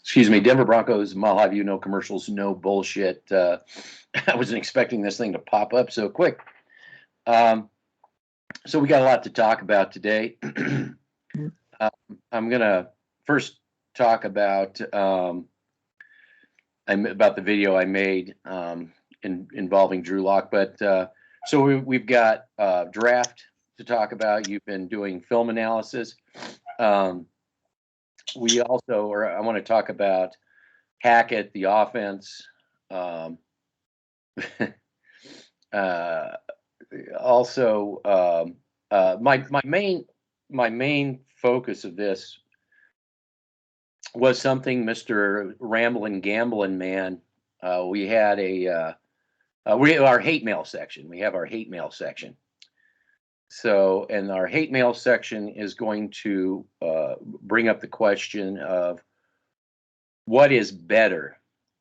Excuse me, Denver Broncos, Mile High View, no commercials, no bullshit. I wasn't expecting this thing to pop up so quick. So we got a lot to talk about today. I'm going to first talk about the video I made involving Drew Lock. But so we've got draft to talk about. You've been doing film analysis. We also, or I want to talk about Hackett, the offense. Also, my main focus of this was something Mr. Ramblin' Gamblin' Man. We had our hate mail section. We have our hate mail section. So, and our hate mail section is going to bring up the question of what is better,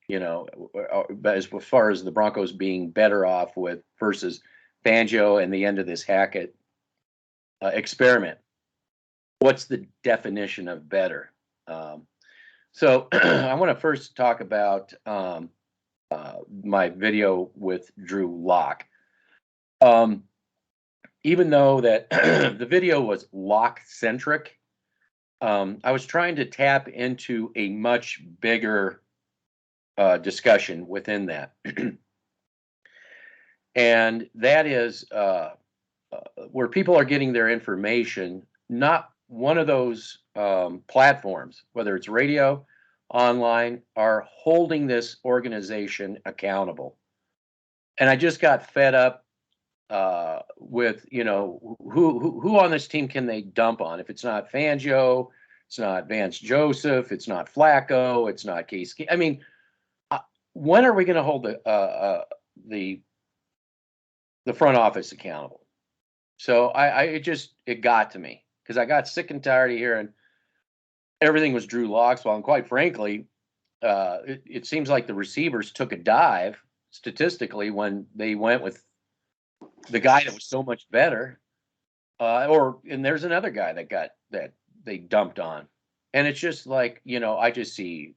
as far as the Broncos being better off with versus Fangio and the end of this Hackett experiment. What's the definition of better? So I want to first talk about my video with Drew Lock. Even though that the video was Lock-centric, I was trying to tap into a much bigger discussion within that. And that is where people are getting their information, not one of those platforms, whether it's radio, online, are holding this organization accountable. And I just got fed up with, who on this team can they dump on? If it's not Fangio, it's not Vance Joseph, it's not Flacco, it's not Case. I mean, when are we going to hold the front office accountable? So it got to me because I got sick and tired of hearing everything was Drew Lock's fault. And quite frankly, it seems like the receivers took a dive statistically when they went with the guy that was so much better. And there's another guy that they dumped on. And it's just like, I just see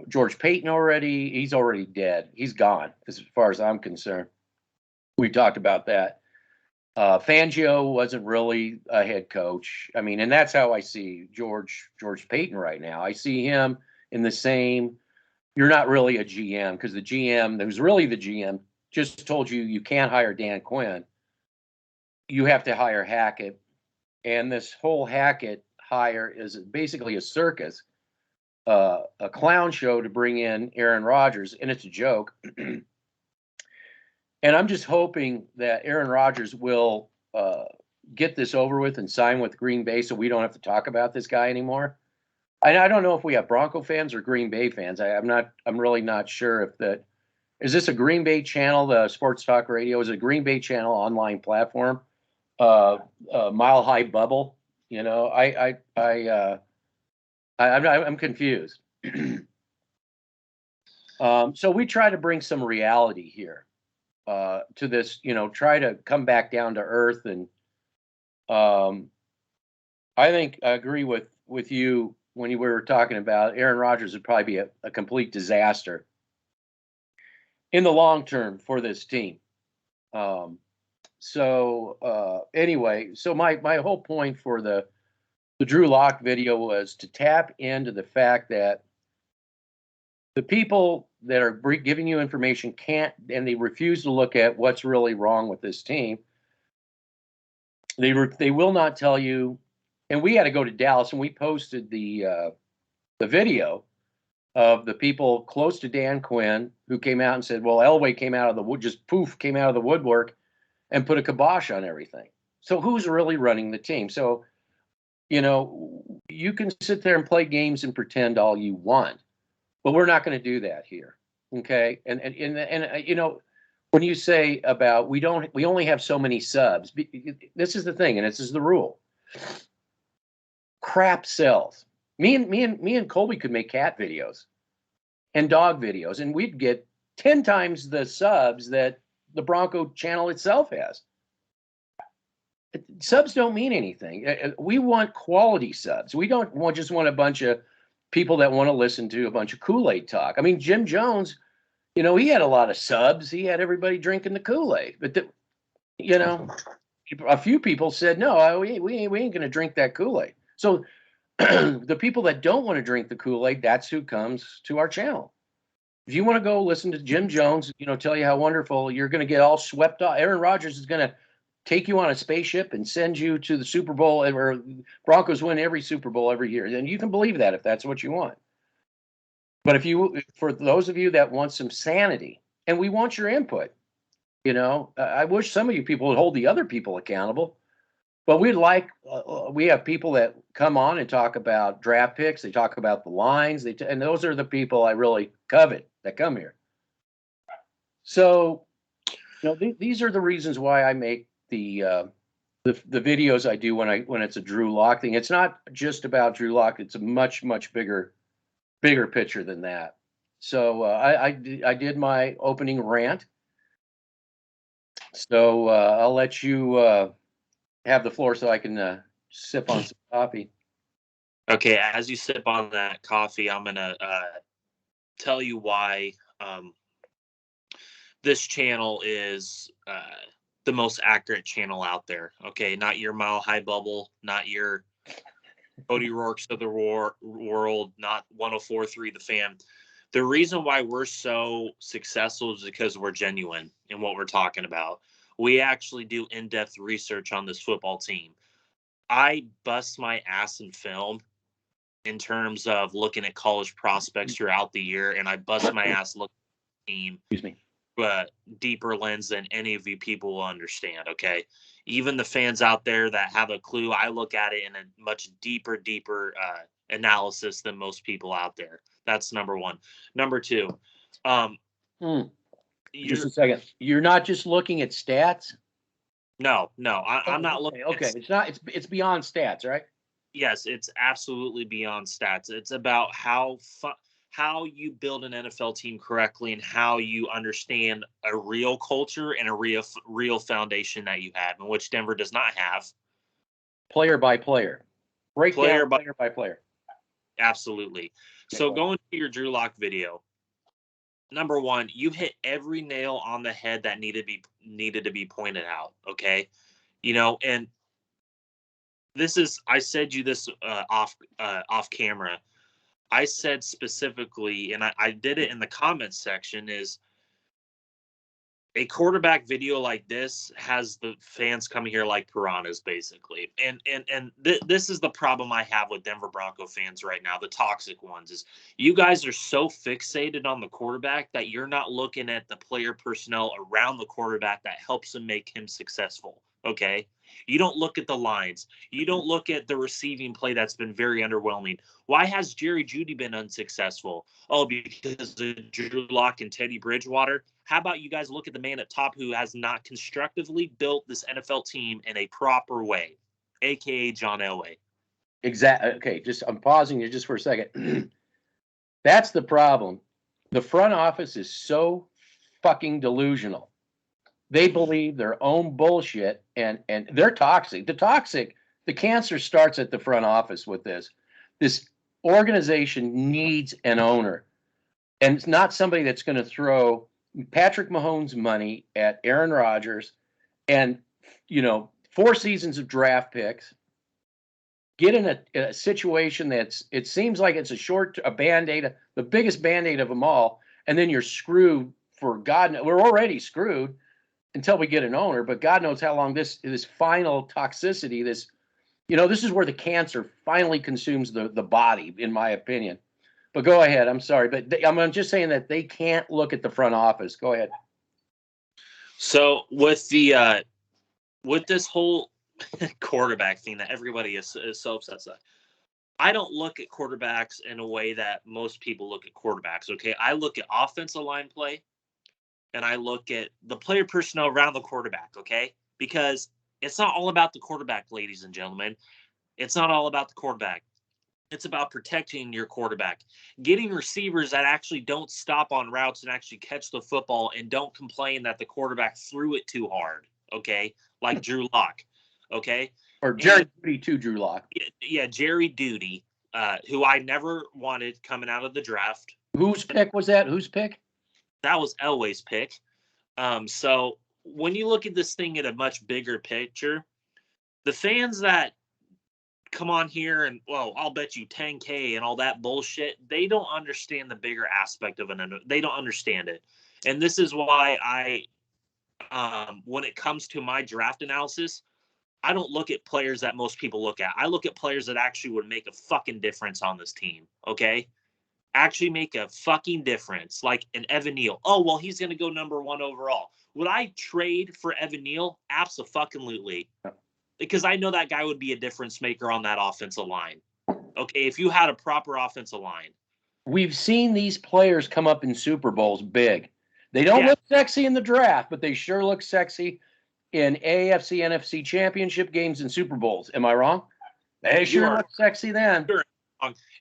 George Payton already. He's already dead. He's gone as far as I'm concerned. We talked about that. Fangio wasn't really a head coach. I mean, and that's how I see George Payton right now. I see him in the same, you're not really a GM because the GM that was really the GM just told you can't hire Dan Quinn. You have to hire Hackett. And this whole Hackett hire is basically a circus, a clown show to bring in Aaron Rodgers, and it's a joke. And I'm just hoping that Aaron Rodgers will get this over with and sign with Green Bay so we don't have to talk about this guy anymore. I don't know if we have Bronco fans or Green Bay fans. I'm really not sure if that. Is this a Green Bay channel, the Sports Talk Radio? Is it a Green Bay channel online platform? Mile High Bubble? I'm confused. So we try to bring some reality here to this, try to come back down to earth. And I think I agree with you when we were talking about Aaron Rodgers would probably be a complete disaster in the long term for this team. Anyway, so my whole point for the Drew Lock video was to tap into the fact that the people that are giving you information can't, and they refuse to look at what's really wrong with this team. They will not tell you. And we had to go to Dallas, and we posted the video of the people close to Dan Quinn who came out and said, well, Elway came out of the woodwork and put a kibosh on everything. So who's really running the team? So, you can sit there and play games and pretend all you want, but we're not going to do that here. Okay. And when you say about, we only have so many subs, this is the thing. And this is the rule. Crap sells. Me and Colby could make cat videos and dog videos, and we'd get 10 times the subs that the Bronco channel itself has. Subs don't mean anything. We want quality subs. We don't just want a bunch of people that want to listen to a bunch of Kool-Aid talk. I mean, Jim Jones, he had a lot of subs. He had everybody drinking the Kool-Aid, but a few people said, no, we ain't going to drink that Kool-Aid. So the people that don't want to drink the Kool-Aid, that's who comes to our channel. If you want to go listen to Jim Jones, tell you how wonderful, you're going to get all swept off. Aaron Rodgers is going to take you on a spaceship and send you to the Super Bowl, or Broncos win every Super Bowl every year. And you can believe that if that's what you want. But for those of you that want some sanity, and we want your input, I wish some of you people would hold the other people accountable. But we have people that come on and talk about draft picks. They talk about the lines. And those are the people I really covet that come here. So, these are the reasons why I make the videos I do when it's a Drew Lock thing. It's not just about Drew Lock. It's a much, much bigger picture than that. So I did my opening rant. So I'll let you have the floor so I can sip on some coffee. Okay, as you sip on that coffee, I'm going to tell you why this channel is the most accurate channel out there. Okay, not your Mile High Bubble, not your Cody Rourke's of the world, not 104.3 The Fan. The reason why we're so successful is because we're genuine in what we're talking about. We actually do in-depth research on this football team. I bust my ass in film in terms of looking at college prospects throughout the year, and I bust my ass looking at the team. Excuse me. But deeper lens than any of you people will understand, okay? Even the fans out there that have a clue, I look at it in a much deeper analysis than most people out there. That's number one. Number two, just a second. You're not just looking at stats? No, I'm not looking. Okay, it's beyond stats, right? Yes, it's absolutely beyond stats. It's about how you build an NFL team correctly and how you understand a real culture and a real foundation that you have, in which Denver does not have. Player by player. Player by player. Absolutely. So going to your Drew Lock video, number one, you hit every nail on the head that needed to be pointed out. Okay. And this is, I said you this off camera. I said specifically, and I did it in the comments section, is a quarterback video like this has the fans coming here like piranhas, basically. And this is the problem I have with Denver Bronco fans right now, the toxic ones, is you guys are so fixated on the quarterback that you're not looking at the player personnel around the quarterback that helps him make him successful, okay? You don't look at the lines. You don't look at the receiving play that's been very underwhelming. Why has Jerry Jeudy been unsuccessful? Oh, because of Drew Lock and Teddy Bridgewater. How about you guys look at the man at top who has not constructively built this NFL team in a proper way, a.k.a. John Elway? Exactly. Okay, I'm pausing you just for a second. That's the problem. The front office is so fucking delusional. They believe their own bullshit, and they're toxic. The cancer starts at the front office with this. This organization needs an owner, and it's not somebody that's going to throw Patrick Mahomes money at Aaron Rodgers and 4 seasons of draft picks, get in a situation it seems like it's a Band-Aid, the biggest Band-Aid of them all, and then you're screwed for God. We're already screwed until we get an owner, but God knows how long this final toxicity, this is where the cancer finally consumes the body, in my opinion. But go ahead. I'm sorry, but I'm just saying that they can't look at the front office. Go ahead. So with this whole quarterback thing that everybody is so obsessed with, I don't look at quarterbacks in a way that most people look at quarterbacks. Okay, I look at offensive line play, and I look at the player personnel around the quarterback. Okay, because it's not all about the quarterback, ladies and gentlemen. It's not all about the quarterback. It's about protecting your quarterback, getting receivers that actually don't stop on routes and actually catch the football and don't complain that the quarterback threw it too hard, okay? Like Drew Lock, okay? Or Jerry Jeudy to Drew Lock. Yeah, Jerry Jeudy. who I never wanted coming out of the draft. Whose pick was that? Whose pick? That was Elway's pick. So when you look at this thing in a much bigger picture, the fans that come on here and, well, I'll bet you 10K and all that bullshit, they don't understand the bigger aspect of it. They don't understand it. And this is why when it comes to my draft analysis, I don't look at players that most people look at. I look at players that actually would make a fucking difference on this team, okay? Actually make a fucking difference, like an Evan Neal. Oh, well, he's going to go number 1 overall. Would I trade for Evan Neal? Absolutely. Because I know that guy would be a difference maker on that offensive line. Okay, if you had a proper offensive line. We've seen these players come up in Super Bowls big. They don't look sexy in the draft, but they sure look sexy in AFC, NFC championship games and Super Bowls. Am I wrong? They sure look sexy then. Sure.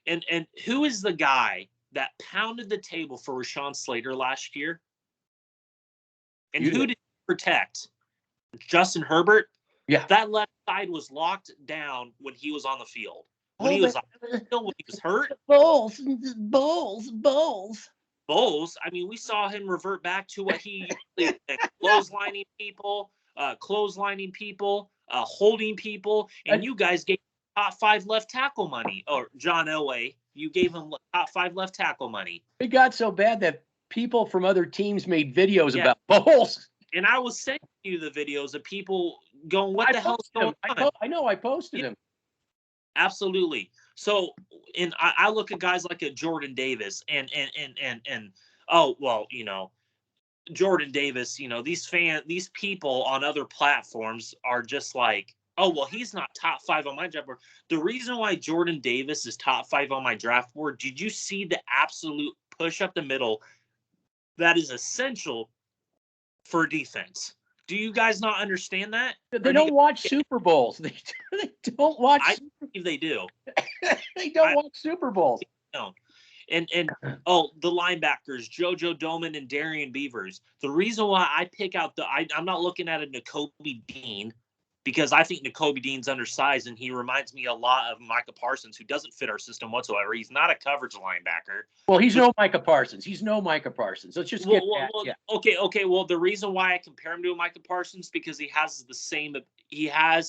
And who is the guy that pounded the table for Rashawn Slater last year? And who did he protect? Justin Herbert? Yeah. That left side was locked down when he was on the field. When he was hurt. Bulls. I mean, we saw him revert back to what he usually did. Clotheslining people, holding people, and you guys gave top 5 left tackle money. Or John Elway, you gave him top 5 left tackle money. It got so bad that people from other teams made videos about Bowles. And I was sending you the videos of people going, what the hell's going on? I know, I posted him. Absolutely. So, and I look at guys like a Jordan Davis and oh, well, you know, Jordan Davis, you know, these people on other platforms are just like, oh, well, he's not top 5 on my draft board. The reason why Jordan Davis is top 5 on my draft board, did you see the absolute push up the middle that is essential for defense? Do you guys not understand that? They don't watch Super Bowls. They don't watch. I believe they do. They don't watch Super Bowls. No. And the linebackers, JoJo Doman and Darian Beavers. The reason why I pick out I'm not looking at a Nakobe Dean, because I think Nakobe Dean's undersized and he reminds me a lot of Micah Parsons, who doesn't fit our system whatsoever. He's not a coverage linebacker. Well, he's no Micah Parsons. Let's just get that. Yeah. Okay. Well, the reason why I compare him to Micah Parsons, because he has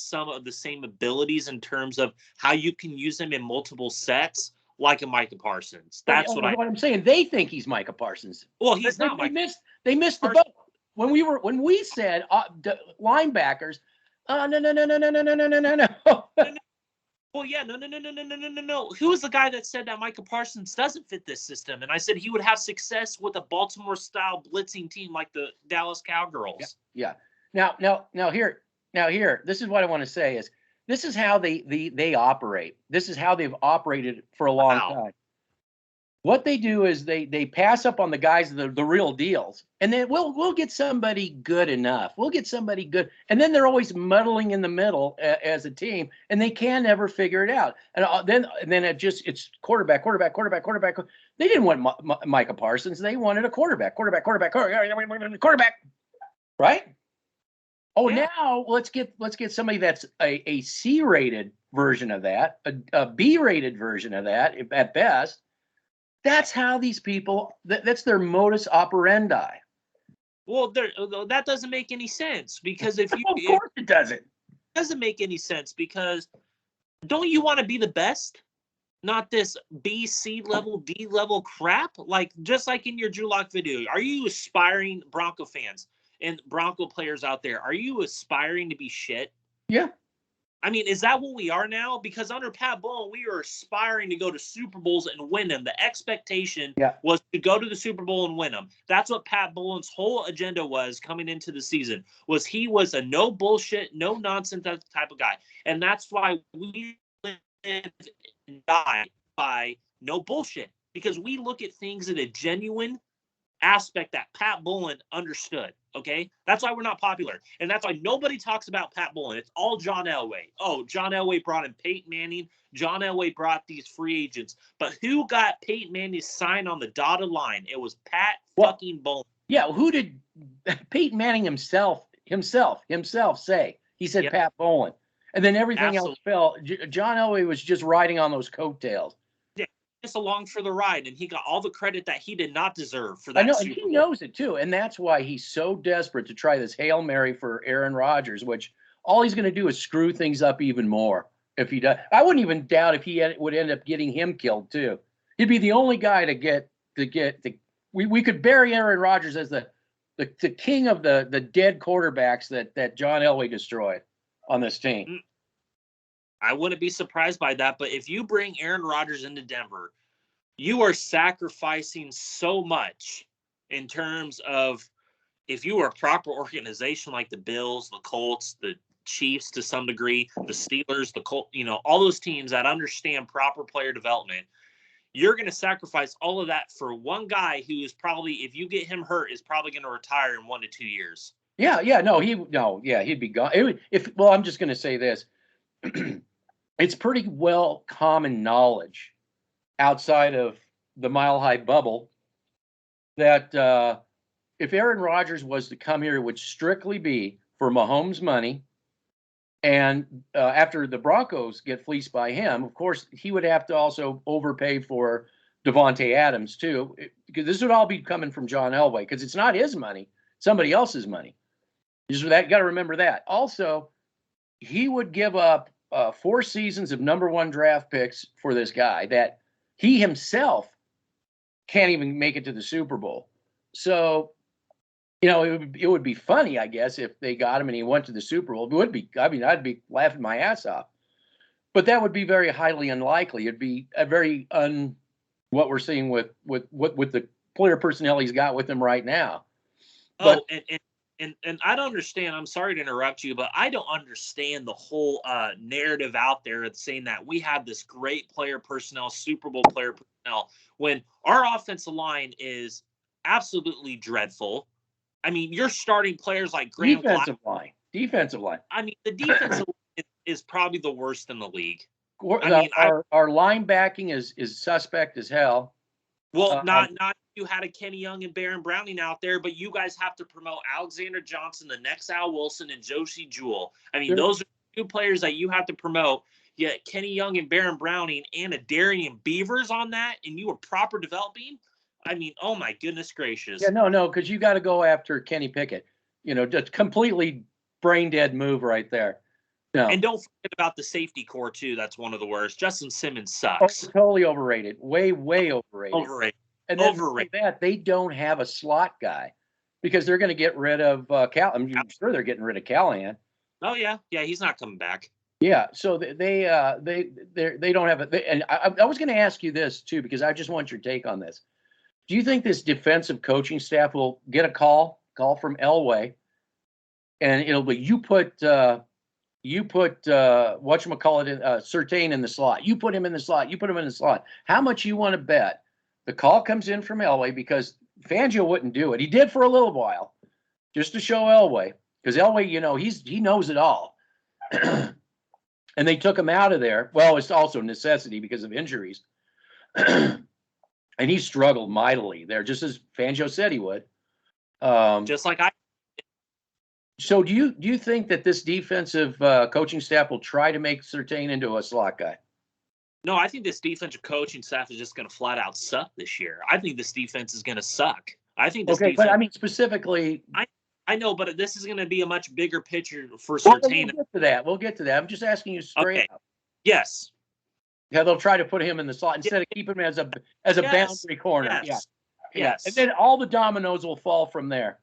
some of the same abilities in terms of how you can use him in multiple sets, like a Micah Parsons. That's what I'm saying. They think he's Micah Parsons. Well, he's not. They missed the boat when we said linebackers. No. Well, yeah, no. Who was the guy that said that Micah Parsons doesn't fit this system? And I said he would have success with a Baltimore-style blitzing team like the Dallas Cowgirls. Yeah. Now here. This is what I want to say is this is how they operate. This is how they've operated for a long time. What they do is they pass up on the guys, the real deals, and then we'll get somebody good enough. We'll get somebody good, and then they're always muddling in the middle as a team, and they can never figure it out. And then it's quarterback. They didn't want Micah Parsons. They wanted a quarterback. Right? Oh, yeah. Now let's get somebody that's a C-rated version of that, a B-rated version of that at best. That's how these people, that's their modus operandi. Well, that doesn't make any sense, because of course it doesn't. It doesn't make any sense, because don't you want to be the best? Not this B, C level, D level crap? Like, just like in your Drew Lock video, are you aspiring, Bronco fans and Bronco players out there, are you aspiring to be shit? Yeah. I mean, is that what we are now? Because under Pat Bowlen, we are aspiring to go to Super Bowls and win them. The expectation was to go to the Super Bowl and win them. That's what Pat Bowlen's whole agenda was coming into the season. He was a no bullshit, no nonsense type of guy. And that's why we live and die by no bullshit. Because we look at things in a genuine aspect that Pat Bowlen understood. Okay, that's why we're not popular, and that's why nobody talks about Pat Bowlen. It's all John Elway. Oh, John Elway brought in Peyton Manning. John Elway brought these free agents, but who got Peyton Manning's sign on the dotted line? It was Pat fucking Bowlen. Yeah, who did Peyton Manning himself say? He said Pat Bowlen, And then everything else fell. John Elway was just riding on those coattails. Yeah, just along for the ride, and he got all the credit that he did not deserve for that. I know, and he knows it too, and that's why he's so desperate to try this Hail Mary for Aaron Rodgers, which all he's going to do is screw things up even more if he does. I wouldn't even doubt if he would end up getting him killed too. He'd be the only guy to get. We could bury Aaron Rodgers as the king of the dead quarterbacks that John Elway destroyed on this team. I wouldn't be surprised by that, but if you bring Aaron Rodgers into Denver, you are sacrificing so much in terms of if you were a proper organization like the Bills, the Colts, the Chiefs to some degree, the Steelers, the Colts, all those teams that understand proper player development, you're going to sacrifice all of that for one guy who is probably, if you get him hurt, is probably going to retire in 1 to 2 years. He'd be gone. I'm just going to say this. It's pretty well common knowledge outside of the Mile High bubble that if Aaron Rodgers was to come here, it would strictly be for Mahomes' money. And after the Broncos get fleeced by him, of course, he would have to also overpay for Devontae Adams, too, because this would all be coming from John Elway, because it's not his money, somebody else's money. You got to remember that. Also, he would give up 4 seasons of #1 draft picks for this guy that he himself can't even make it to the Super Bowl. So, it would be funny, I guess, if they got him and he went to the Super Bowl. It would be, I'd be laughing my ass off. But that would be very highly unlikely. It'd be a very what we're seeing with the player personnel he's got with him right now. But, And I don't understand. I'm sorry to interrupt you, but I don't understand the whole narrative out there of saying that we have this great player personnel, Super Bowl player personnel, when our offensive line is absolutely dreadful. I mean, you're starting players like Graham. Defensive line. I mean, the defensive line is probably the worst in the league. Our linebacking is suspect as hell. Well, not you had a Kenny Young and Baron Browning out there, but you guys have to promote Alexander Johnson, the next Al Wilson, and Josie Jewell. I mean, those are 2 players that you have to promote. Yet Kenny Young and Baron Browning and a Darian Beavers on that, and you were proper developing. I mean, oh my goodness gracious. Yeah, no, because you got to go after Kenny Pickett. Just completely brain dead move right there. No. And don't forget about the safety core too. That's one of the worst. Justin Simmons sucks. Totally overrated. Way overrated. And then overrated. That they don't have a slot guy because they're going to get rid of Cal. I'm sure they're getting rid of Callahan. Oh yeah, he's not coming back. Yeah, so they don't have it. And I was going to ask you this too because I just want your take on this. Do you think this defensive coaching staff will get a call from Elway, and it'll be you put Surtain in the slot. You put him in the slot. You put him in the slot. How much you want to bet? The call comes in from Elway because Fangio wouldn't do it. He did for a little while, just to show Elway, because Elway, he knows it all. And they took him out of there. Well, it's also necessity because of injuries. And he struggled mightily there, just as Fangio said he would. Just like I. So do you think that this defensive coaching staff will try to make Surtain into a slot guy? No, I think this defensive coaching staff is just going to flat out suck this year. I think this defense is going to suck. I think this defense. But I mean specifically. I know, but this is going to be a much bigger picture for Surtain. We'll get to that. I'm just asking you straight up. Yes. Yeah, they'll try to put him in the slot instead of keeping him as a boundary corner. Yes. Yeah. Yes. And then all the dominoes will fall from there.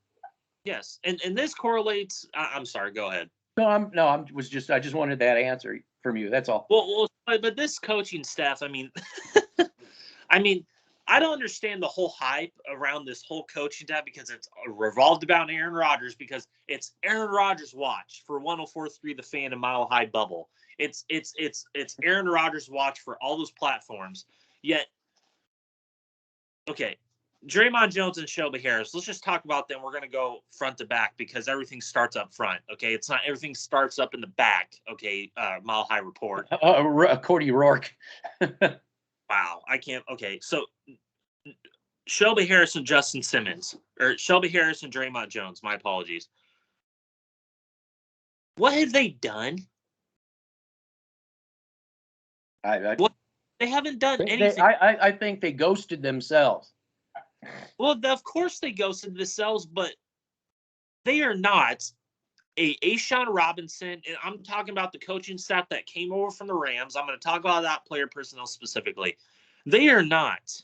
Yes. And this correlates. I'm sorry. Go ahead. I just wanted that answer from you. That's all. Well, but this coaching staff, I mean, I don't understand the whole hype around this whole coaching staff because it's revolved about Aaron Rodgers because it's Aaron Rodgers watch for 104.3 The Fan and Mile High Bubble. It's Aaron Rodgers watch for all those platforms. Yet, okay, Draymond Jones and Shelby Harris. Let's just talk about them. We're going to go front to back because everything starts up front. Okay, it's not everything starts up in the back. Okay, Mile High Report. Cody Rourke. Wow, I can't. Okay, so Shelby Harris and Justin Simmons, or Shelby Harris and Draymond Jones. My apologies. What have they done Well, they haven't done They, anything. I think they ghosted themselves. Well, of course they ghosted themselves, but they are not a Sean Robinson, and I'm talking about the coaching staff that came over from the Rams. I'm going to talk about that player personnel specifically. They are not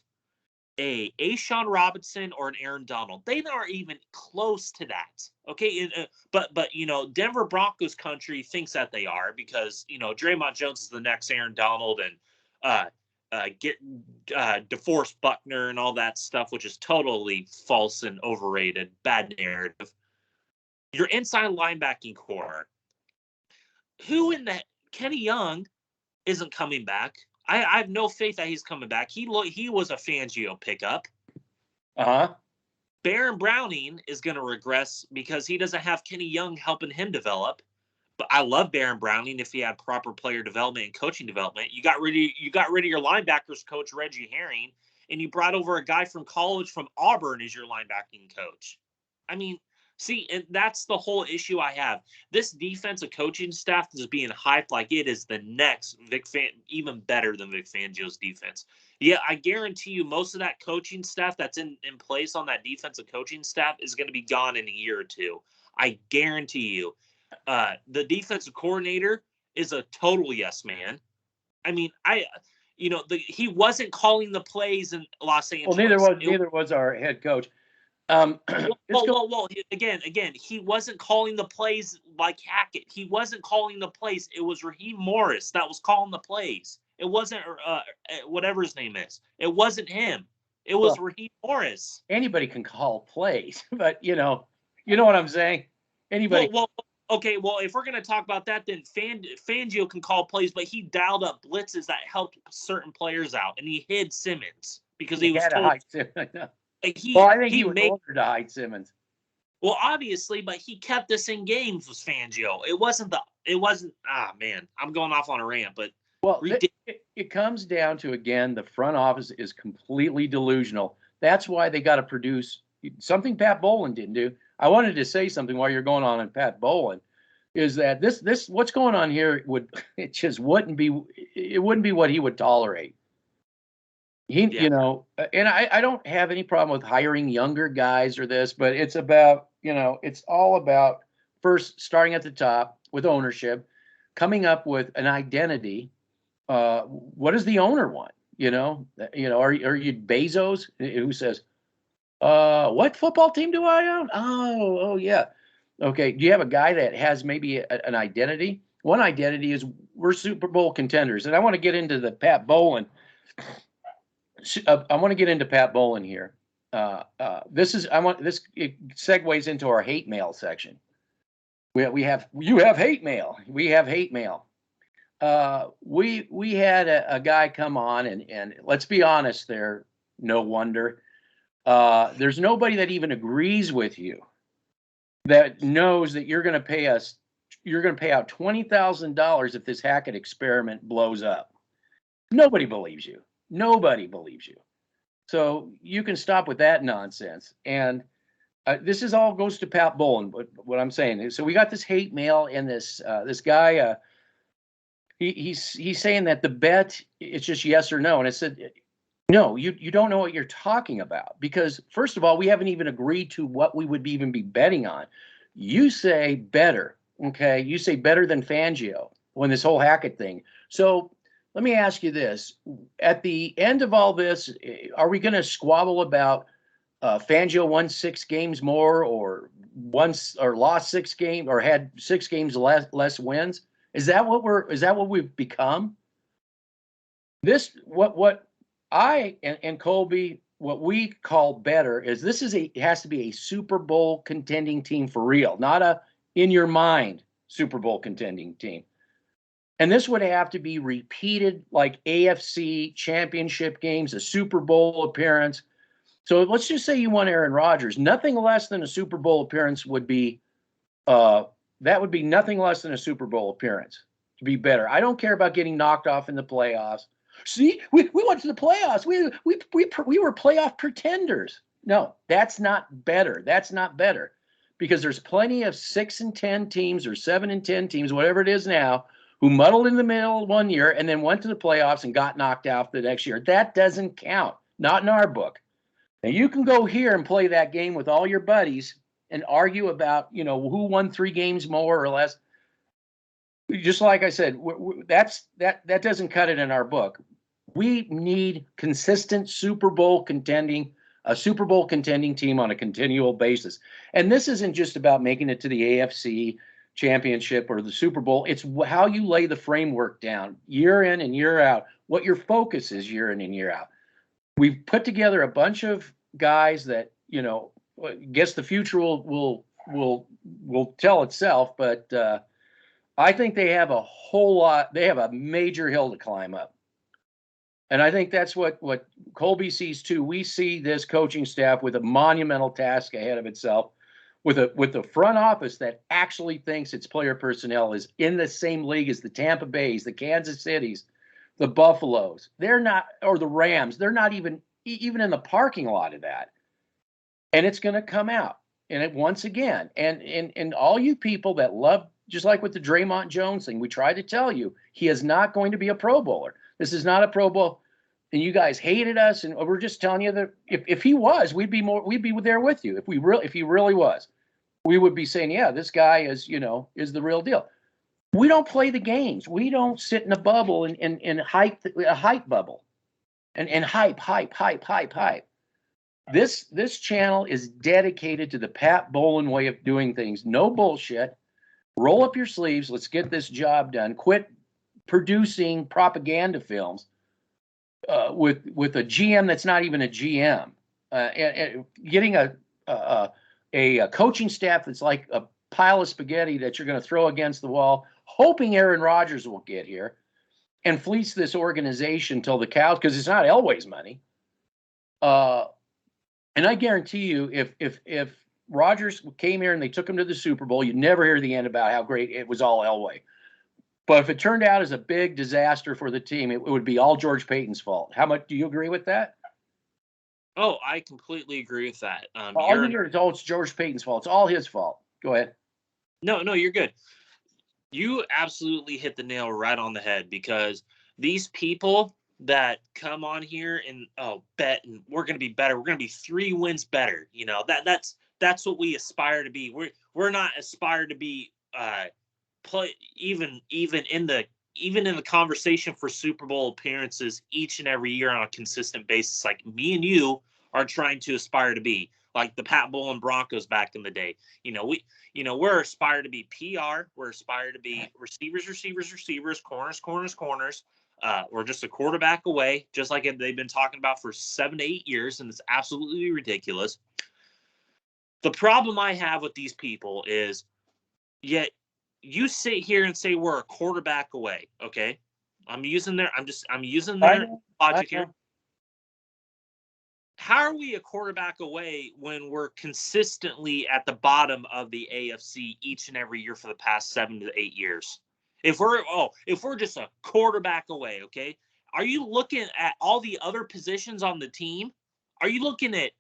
a Sean Robinson or an Aaron Donald. They aren't even close to that. Okay, but Denver Broncos country thinks that they are because Draymond Jones is the next Aaron Donald and get DeForest Buckner and all that stuff, which is totally false and overrated, bad narrative. Your inside linebacking core, who in the Kenny Young isn't coming back. I have no faith that he's coming back. He was a Fangio pickup. Baron Browning is going to regress because he doesn't have Kenny Young helping him develop. But I love Baron Browning if he had proper player development and coaching development. You got rid of your linebackers coach Reggie Herring, and you brought over a guy from college from Auburn as your linebacking coach. I mean, see, and that's the whole issue I have. This defensive coaching staff is being hyped like it is the next even better than Vic Fangio's defense. Yeah, I guarantee you most of that coaching staff that's in place on that defensive coaching staff is going to be gone in a year or two. I guarantee you. The defensive coordinator is a total yes man. I mean, he wasn't calling the plays in Los Angeles. Well, neither was our head coach. Again, he wasn't calling the plays like Hackett. He wasn't calling the plays. It was Raheem Morris that was calling the plays. It wasn't whatever his name is. It wasn't him. It was Raheem Morris. Anybody can call plays, but you know what I'm saying. Anybody. Okay, well, if we're going to talk about that, then Fangio can call plays, but he dialed up blitzes that helped certain players out, and he hid Simmons because he was had told. To hide Simmons. I think he was older to hide Simmons. Well, obviously, but he kept us in games with Fangio. It wasn't. Man, I'm going off on a rant, but it comes down to, again, the front office is completely delusional. That's why they got to produce something Pat Bowlen didn't do. I wanted to say something while you're going on Pat Bowlen, is that this what's going on here wouldn't be what he would tolerate. And I don't have any problem with hiring younger guys or this, but it's about, it's all about first starting at the top with ownership, coming up with an identity. What does the owner want? Are you Bezos who says, what football team do I own? Oh yeah. Okay. Do you have a guy that has maybe an identity? One identity is we're Super Bowl contenders. And I want to get into the Pat Bowlen. I want to get into Pat Bowlen here. This segues into our hate mail section. You have hate mail. We have hate mail. We had a guy come on and let's be honest there. No wonder. There's nobody that even agrees with you that knows that you're going to pay out $20,000 if this Hackett experiment blows up. Nobody believes you. So you can stop with that nonsense. And this is all goes to Pat Bowlen. But what I'm saying is, so we got this hate mail and this guy. He's saying that the bet it's just yes or no, and I said, no, you don't know what you're talking about, because first of all, we haven't even agreed to what we would even be betting on. You say better, okay? You say better than Fangio when this whole Hackett thing. So let me ask you this: at the end of all this, are we going to squabble about Fangio won 6 games more, or lost 6 games, or had 6 games less wins? Is that what we've become? What I and Colby, what we call better is it has to be a Super Bowl contending team for real, not a in your mind Super Bowl contending team. And this would have to be repeated like AFC championship games, a Super Bowl appearance. So let's just say you want Aaron Rodgers. Nothing less than a Super Bowl appearance would be that would be nothing less than a Super Bowl appearance to be better. I don't care about getting knocked off in the playoffs. See, we went to the playoffs. We were playoff pretenders. No, that's not better. That's not better, because there's plenty of 6-10 teams or 7-10 teams, whatever it is now, who muddled in the middle one year and then went to the playoffs and got knocked out the next year. That doesn't count. Not in our book. Now you can go here and play that game with all your buddies and argue about, who won 3 games more or less. Just like I said, that doesn't cut it in our book. We need consistent Super Bowl contending team on a continual basis. And this isn't just about making it to the AFC Championship or the Super Bowl. It's how you lay the framework down year in and year out, what your focus is year in and year out. We've put together a bunch of guys that, guess the future will tell itself, but I think they have a major hill to climb up. And I think that's what Colby sees too. We see this coaching staff with a monumental task ahead of itself, with the front office that actually thinks its player personnel is in the same league as the Tampa Bays, the Kansas Cities, the Buffaloes. They're not, or the Rams. They're not even in the parking lot of that. And it's going to come out. And once again, and all you people that love, just like with the Draymond Jones thing, we tried to tell you, he is not going to be a Pro Bowler. This is not a Pro Bowl, and you guys hated us, and we're just telling you that if he was, we'd be there with you. If he really was, we would be saying, yeah, this guy is the real deal. We don't play the games. We don't sit in a bubble and hype a hype bubble, and hype. This channel is dedicated to the Pat Bowlen way of doing things. No bullshit. Roll up your sleeves. Let's get this job done. Quit producing propaganda films with a GM that's not even a GM, and getting a coaching staff that's like a pile of spaghetti that you're going to throw against the wall, hoping Aaron Rodgers will get here and fleece this organization till the cows, because it's not Elway's money. And I guarantee you, if Rodgers came here and they took him to the Super Bowl, you'd never hear the end about how great it was all Elway. But if it turned out as a big disaster for the team, it would be all George Payton's fault. How much do you agree with that? Oh, I completely agree with that. It's George Payton's fault. It's all his fault. Go ahead. No, you're good. You absolutely hit the nail right on the head, because these people that come on here and bet and we're going to be better. We're going to be 3 wins better. That's what we aspire to be. We're not aspire to be play even in the conversation for Super Bowl appearances each and every year on a consistent basis, like me and you are trying to aspire to be, like the Pat Bowlen Broncos back in the day. We're aspired to be PR. We're aspired to be receivers, corners. We're just a quarterback away, just like they've been talking about for 7 to 8 years, and it's absolutely ridiculous. The problem I have with these people is, yet you sit here and say we're a quarterback away. Okay, I'm using their logic here. How are we a quarterback away when we're consistently at the bottom of the AFC each and every year for the past 7 to 8 years? If we're just a quarterback away, okay? Are you looking at all the other positions on the team? Are you looking at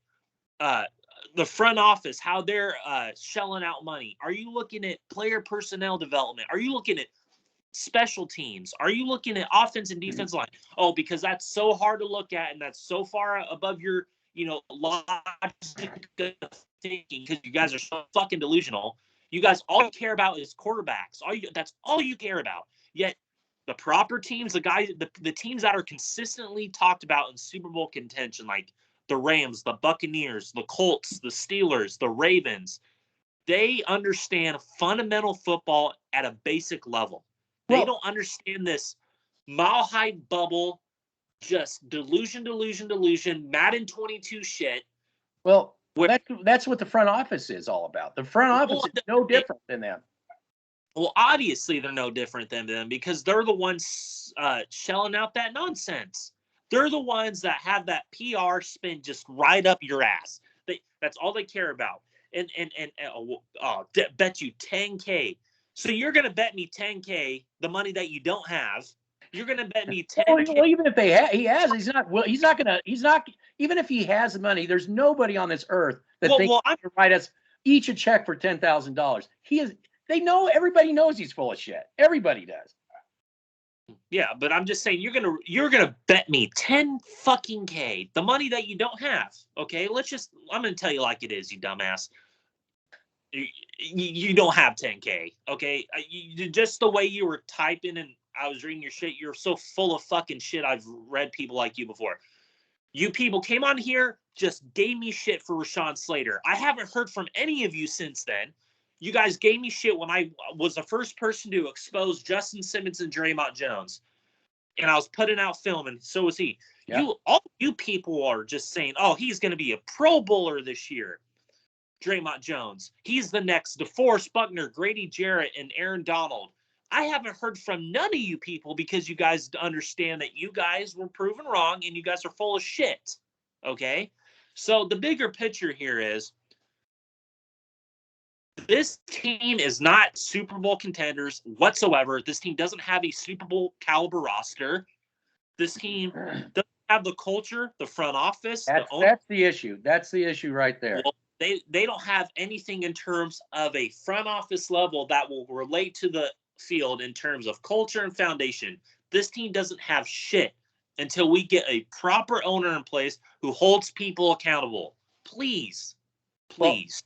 the front office, how they're shelling out money? Are you looking at player personnel development? Are you looking at special teams? Are you looking at offense and defense line? Oh, because that's so hard to look at, and that's so far above your, logic thinking, because you guys are so fucking delusional. You guys, all you care about is quarterbacks. That's all you care about. Yet the proper teams, the teams that are consistently talked about in Super Bowl contention, like the Rams, the Buccaneers, the Colts, the Steelers, the Ravens, they understand fundamental football at a basic level. They don't understand this mile-high bubble, just delusion, Madden 22 shit. Well, that's what the front office is all about. The front office is no different than them. Well, obviously they're no different than them, because they're the ones shelling out that nonsense. They're the ones that have that PR spin just right up your ass. That's all they care about. And bet you $10K. So you're going to bet me $10K, the money that you don't have. You're going to bet me $10K. Well, even if even if he has the money, there's nobody on this earth that can write us each a check for $10,000. Everybody knows he's full of shit. Everybody does. Yeah, but I'm just saying you're gonna bet me 10 fucking K, the money that you don't have. Okay, I'm gonna tell you like it is, you dumbass. You don't have 10K. Okay, just the way you were typing and I was reading your shit, you're so full of fucking shit. I've read people like you before. You people came on here, just gave me shit for Rashawn Slater. I haven't heard from any of you since then. You guys gave me shit when I was the first person to expose Justin Simmons and Draymond Jones. And I was putting out film, and so was he. Yeah. All you people are just saying, oh, he's going to be a Pro Bowler this year. Draymond Jones. He's the next DeForest Buckner, Grady Jarrett, and Aaron Donald. I haven't heard from none of you people because you guys understand that you guys were proven wrong and you guys are full of shit. Okay? So the bigger picture here is this team is not Super Bowl contenders whatsoever. This team doesn't have a Super Bowl caliber roster. This team doesn't have the culture, the front office. That's the issue. That's the issue right there. Well, they don't have anything in terms of a front office level that will relate to the field in terms of culture and foundation. This team doesn't have shit until we get a proper owner in place who holds people accountable. Please.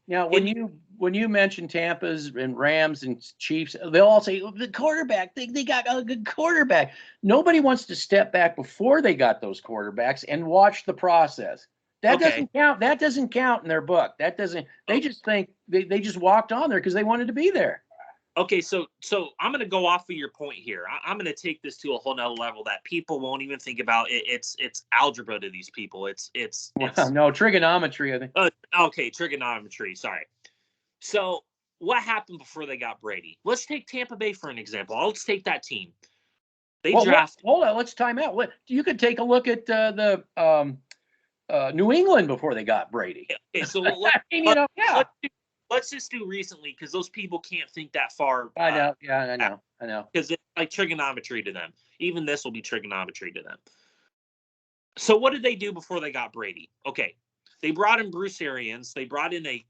Now, when you mention Tampa's and Rams and Chiefs, they'll all say the quarterback. They got a good quarterback. Nobody wants to step back before they got those quarterbacks and watch the process. That doesn't count. That doesn't count in their book. That doesn't. They just think they just walked on there because they wanted to be there. Okay, so I'm going to go off of your point here. I'm going to take this to a whole nother level that people won't even think about. It's algebra to these people. It's no trigonometry. I think. Okay, trigonometry. Sorry. So what happened before they got Brady? Let's take Tampa Bay for an example. Let's take that team. They drafted. Hold on. Let's time out. You could take a look at the New England before they got Brady. Okay, so let's just do recently because those people can't think that far. I know. Yeah, I know. Because it's like trigonometry to them. Even this will be trigonometry to them. So what did they do before they got Brady? Okay, they brought in Bruce Arians. They brought in a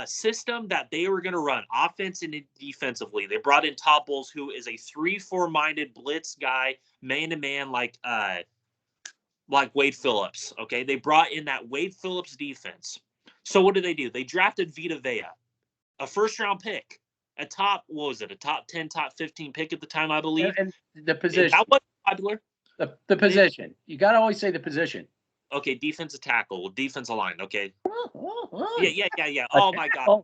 system that they were going to run offense and defensively. They brought in Todd Bowles, who is a 3-4 minded blitz guy, man to man, like Wade Phillips. Okay, they brought in that Wade Phillips defense. So what did they do? They drafted Vita Vea, a first-round pick, a top 10, top 15 pick at the time, I believe. And the position. That was popular. The position. You got to always say the position. Okay, defensive tackle, defensive line. Okay. Yeah. Oh my God.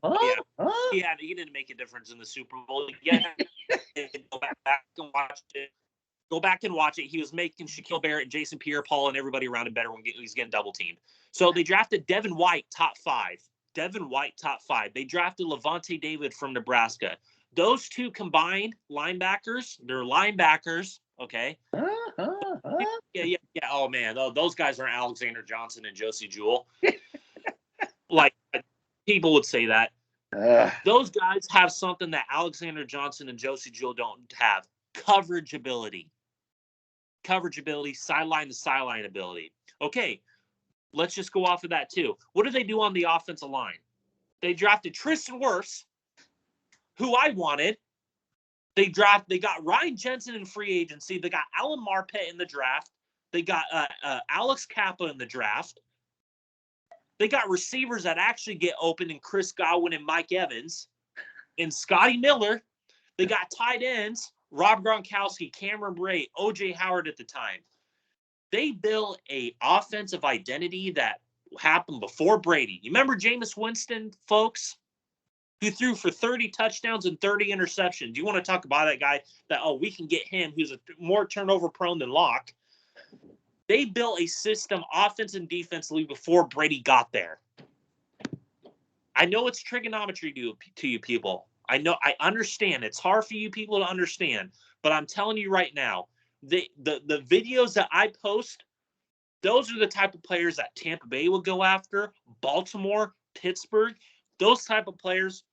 Yeah. He didn't make a difference in the Super Bowl. Yeah. Go back and watch it. Go back and watch it. He was making Shaquille Barrett, Jason Pierre-Paul, and everybody around him better when he's getting double teamed. So they drafted Devin White, top 5. They drafted Levante David from Nebraska. Those two combined linebackers, they're linebackers, okay? Yeah. Oh, man. Those guys are Alexander Johnson and Josie Jewell. Like, people would say that. Those guys have something that Alexander Johnson and Josie Jewell don't have. Coverage ability, sideline to sideline ability. Okay, let's just go off of that too. What do they do on the offensive line? They drafted Tristan Wirfs, who I wanted. They got Ryan Jensen in free agency. They got Alan Marpet in the draft. They got Alex Kappa in the draft. They got receivers that actually get open in Chris Godwin and Mike Evans and Scotty Miller. They got tight ends. Rob Gronkowski, Cameron Bray, O.J. Howard at the time. They built a offensive identity that happened before Brady. You remember Jameis Winston, folks, who threw for 30 touchdowns and 30 interceptions? You want to talk about that guy that, we can get him, who's more turnover prone than Locke. They built a system, offense and defensively, before Brady got there. I know it's trigonometry to you people. I know, I understand. It's hard for you people to understand, but I'm telling you right now, the videos that I post, those are the type of players that Tampa Bay will go after, Baltimore, Pittsburgh. Those type of players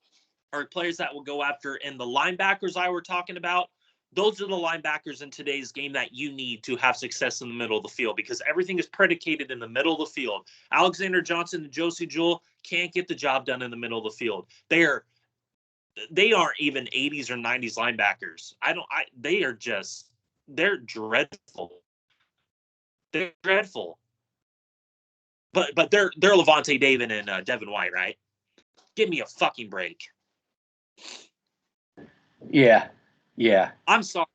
are players that will go after. And the linebackers I were talking about, those are the linebackers in today's game that you need to have success in the middle of the field, because everything is predicated in the middle of the field. Alexander Johnson and Josie Jewell can't get the job done in the middle of the field. They aren't even 80s or 90s linebackers. They are just They're dreadful. They're dreadful. But they're Levante David and Devin White, right? Give me a fucking break. Yeah. Yeah. I'm sorry.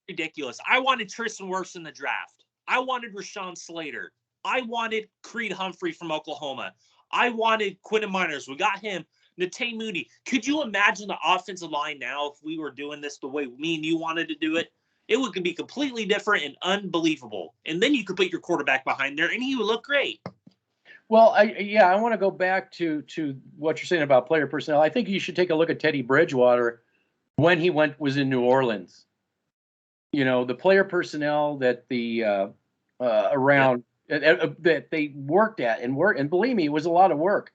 Ridiculous. I wanted Tristan Wirfs in the draft. I wanted Rashawn Slater. I wanted Creed Humphrey from Oklahoma. I wanted Quentin Miners. We got him. Natay Mooney. Could you imagine the offensive line now if we were doing this the way me and you wanted to do it? It would be completely different and unbelievable. And then you could put your quarterback behind there, and he would look great. Well, I want to go back to what you're saying about player personnel. I think you should take a look at Teddy Bridgewater when he was in New Orleans. You know, the player personnel that the around that they worked at and believe me, it was a lot of work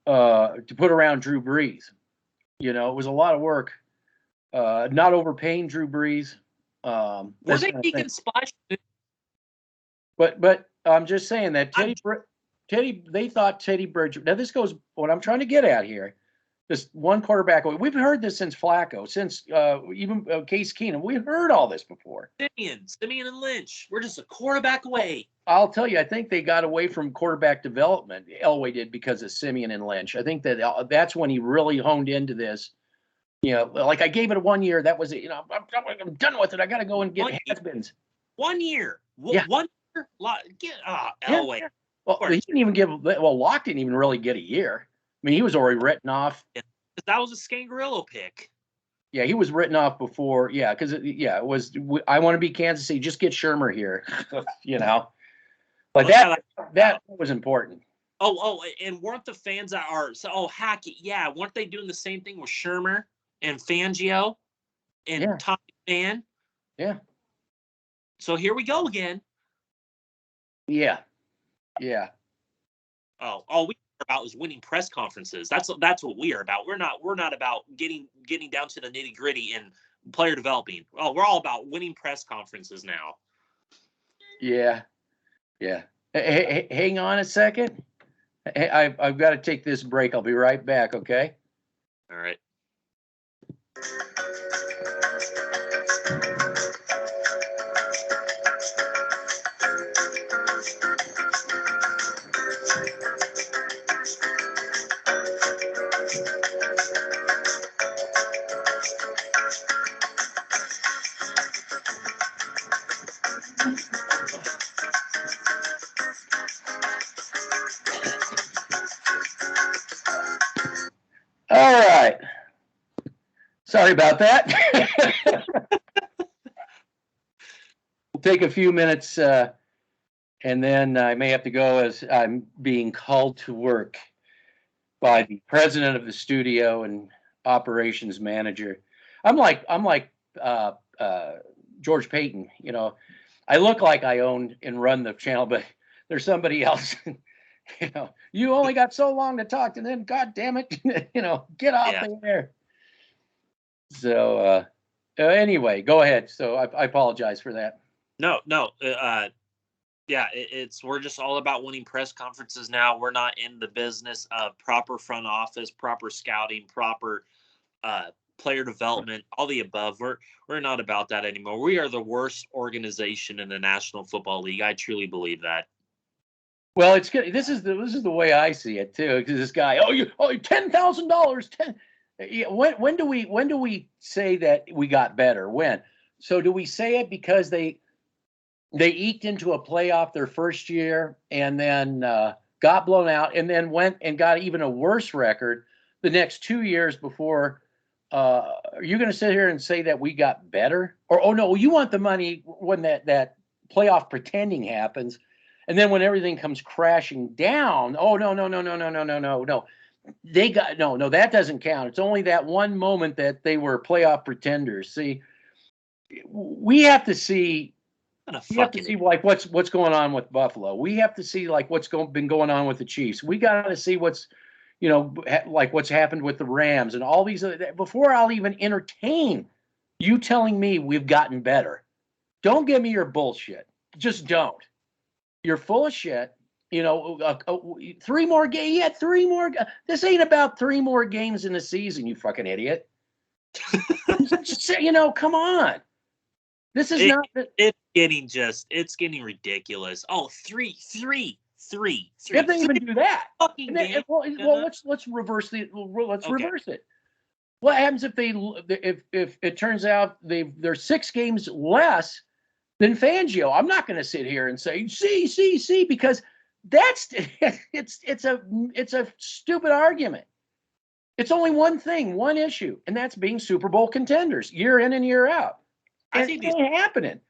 to put around Drew Brees. You know, it was a lot of work. Not overpaying Drew Brees. Were they taking splash? But I'm just saying that they thought Teddy Bridgewater. Now this goes what I'm trying to get at here. This one quarterback. We've heard this since Flacco, since even Case Keenum. We've heard all this before. Simeon and Lynch. We're just a quarterback away. I'll tell you, I think they got away from quarterback development. Elway did because of Simeon and Lynch. I think that's when he really honed into this. You know, like I gave it 1 year. That was it. You know, I'm done with it. I got to go and get has-beens. 1 year. Yeah. 1 year. Get Elway. Yeah. Well, he didn't even give. Well, Locke didn't even really get a year. I mean, he was already written off. That was a Scangarillo pick. Yeah, he was written off before. Yeah, because it was. I want to be Kansas City. Just get Shermer here. You know, but that was important. Oh, and weren't the fans that are Hackett? Yeah, weren't they doing the same thing with Shermer and Fangio and Tommy Fan? Yeah. So here we go again. Yeah. All we are about is winning press conferences. That's what we are about. We're not about getting down to the nitty gritty and player developing. Oh, we're all about winning press conferences now. Yeah. Hey, hang on a second. I've got to take this break. I'll be right back. Okay. All right. All right. Sorry about that. We'll take a few minutes, and then I may have to go as I'm being called to work by the president of the studio and operations manager. I'm like George Payton. You know, I look like I own and run the channel, but there's somebody else. You know, you only got so long to talk, and then, God damn it, you know, get off there. So, anyway, go ahead. So I apologize for that. No. We're just all about winning press conferences now. We're not in the business of proper front office, proper scouting, proper player development, all the above. We're not about that anymore. We are the worst organization in the National Football League. I truly believe that. Well, it's good. This is the way I see it too. Because this guy, $10,000. When do we say that we got better? When? So do we say it because they eked into a playoff their first year and then got blown out and then went and got even a worse record the next 2 years before? Are you going to sit here and say that we got better? Or no, you want the money when that playoff pretending happens? And then when everything comes crashing down, no. They got no, that doesn't count. It's only that one moment that they were playoff pretenders. See, we have to see like what's going on with Buffalo. We have to see like been going on with the Chiefs. We got to see what's, you know, like what's happened with the Rams and all these before I'll even entertain you telling me we've gotten better. Don't give me your bullshit. Just don't. You're full of shit. You know, 3 more games. Yeah, 3 more. This ain't about 3 more games in the season, you fucking idiot. You know, come on. This is not. It's getting ridiculous. Oh, three. If they even do that, fucking games. Well, let's reverse Okay. reverse it. What happens if if it turns out there's 6 games less than Fangio? I'm not going to sit here and say see because that's it's a stupid argument. It's only one thing, one issue, and that's being Super Bowl contenders year in and year out. And it ain't happening.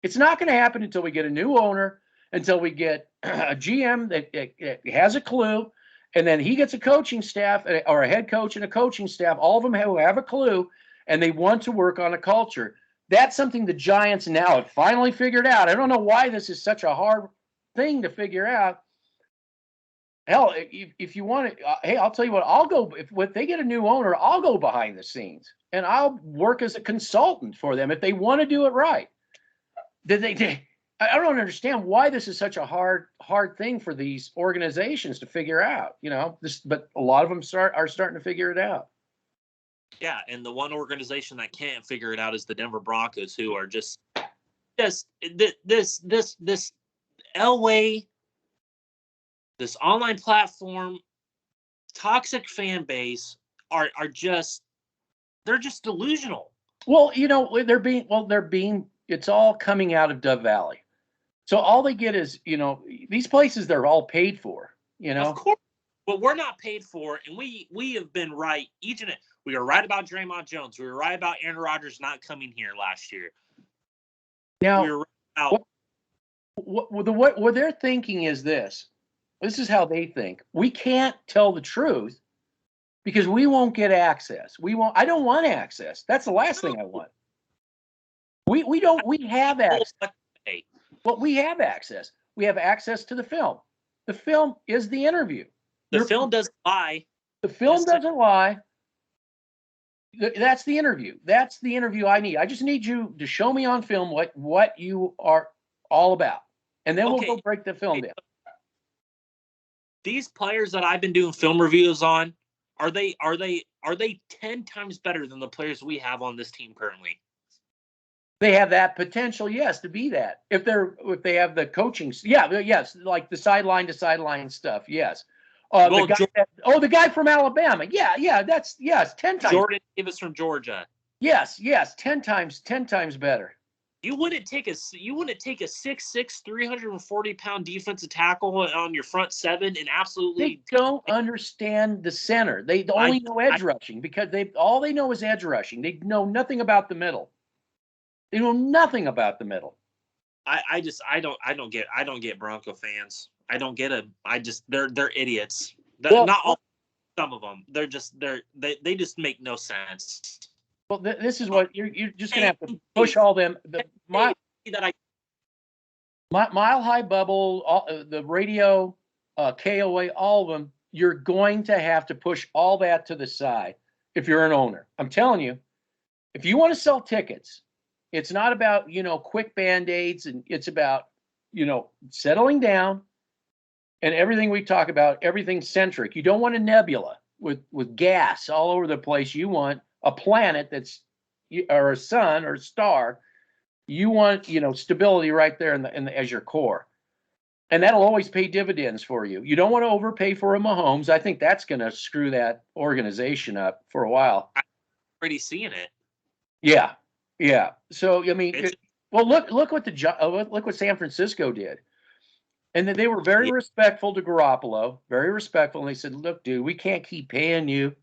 It's not going to happen until we get a new owner, until we get a GM that has a clue, and then he gets a coaching staff or a head coach and a coaching staff, all of them who have a clue, and they want to work on a culture. That's something the Giants now have finally figured out. I don't know why this is such a hard thing to figure out. Hell, if you want it, hey, I'll tell you what, I'll go, if they get a new owner, I'll go behind the scenes, and I'll work as a consultant for them if they want to do it right. I don't understand why this is such a hard thing for these organizations to figure out, but a lot of them are starting to figure it out. Yeah, and the one organization that can't figure it out is the Denver Broncos, who are just this Elway, this online platform, toxic fan base are just delusional. Well, they're being it's all coming out of Dove Valley. So all they get is, these places they're all paid for, Of course. But we're not paid for, and we have been right we were right about Draymond Jones. We were right about Aaron Rodgers not coming here last year. Now, we were right about what they're thinking is this. This is how they think. We can't tell the truth because we won't get access. I don't want access. That's the last thing I want. We have access. Well, we have access. We have access to the film. The film is the interview. The film doesn't lie. The film doesn't lie. That's the interview. That's the interview I need. I just need you to show me on film what you are all about. And then we'll go break the film down. These players that I've been doing film reviews on, are they 10 times better than the players we have on this team currently? They have that potential, yes, to be that. If they have the coaching, yes, like the sideline to sideline stuff, yes. The guy from Alabama, that's 10 times. Jordan Davis from Georgia. Yes, 10 times better. You wouldn't take a 6'6", 340-pound defensive tackle on your front seven and absolutely. They don't understand the center. They only know edge rushing because all they know is edge rushing. They know nothing about the middle. They know nothing about the middle. I don't get Bronco fans. I don't get them. They're idiots. Not all. Some of them. They just make no sense. Well, this is what you're just gonna have to push all them. Mile High Bubble, the radio, KOA, all of them. You're going to have to push all that to the side if you're an owner. I'm telling you, if you want to sell tickets, it's not about quick band-aids, and it's about settling down and everything we talk about, everything centric. You don't want a nebula with gas all over the place. You want a planet or a sun or a star. You want stability right there as your core, and that'll always pay dividends for you. You don't want to overpay for a Mahomes. I think that's going to screw that organization up for a while. I'm already seeing it. Yeah. So I mean, look what San Francisco did, and they were very respectful to Garoppolo, very respectful, and they said, "Look, dude, we can't keep paying you.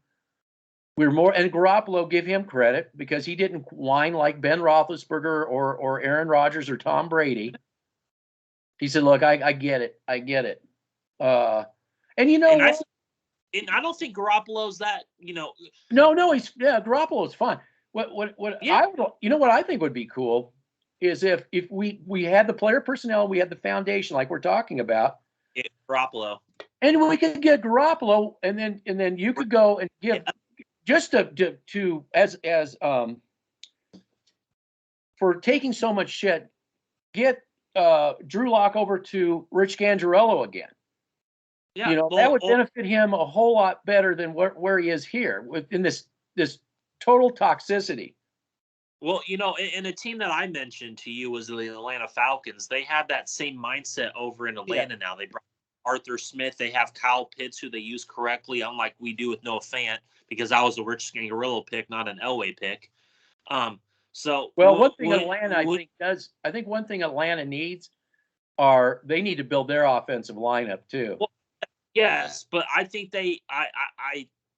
We're more." And Garoppolo, give him credit because he didn't whine like Ben Roethlisberger or Aaron Rodgers or Tom Brady. He said, "Look, I get it, and I don't think Garoppolo's that. No, Garoppolo's fine. What I think would be cool is if we had the player personnel, we had the foundation like we're talking about. Garoppolo. And we could get Garoppolo, and then you could go and give just to for taking so much shit, get Drew Lock over to Rich Gangarello again. Yeah, that would benefit him a whole lot better than where he is here within this total toxicity. Well, and a team that I mentioned to you was the Atlanta Falcons. They have that same mindset over in Yeah. Atlanta now. They brought Arthur Smith. They have Kyle Pitts, who they use correctly, unlike we do with Noah Fant, because I was a Rich Scangarello pick, not an Elway pick. So Well, one thing Atlanta, I think one thing Atlanta needs they need to build their offensive lineup too. Well, yes, but I think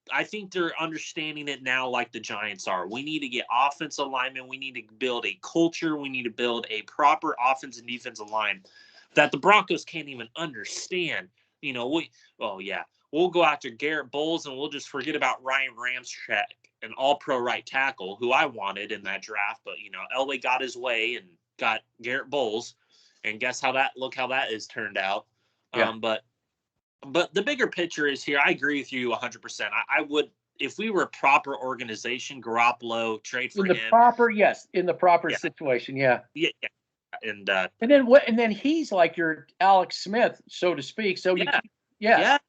I think they're understanding it now like the Giants are. We need to get offensive linemen. We need to build a culture. We need to build a proper offense and defensive line that the Broncos can't even understand. We'll go after Garrett Bowles and we'll just forget about Ryan Ramczyk, an all-pro right tackle who I wanted in that draft. But, Elway got his way and got Garrett Bowles. And look how that has turned out. Yeah. But the bigger picture is here. I agree with you 100%. I would, if we were a proper organization, Garoppolo, trade for him. In the proper situation, yeah. Yeah. And then he's like your Alex Smith, so to speak. So yes,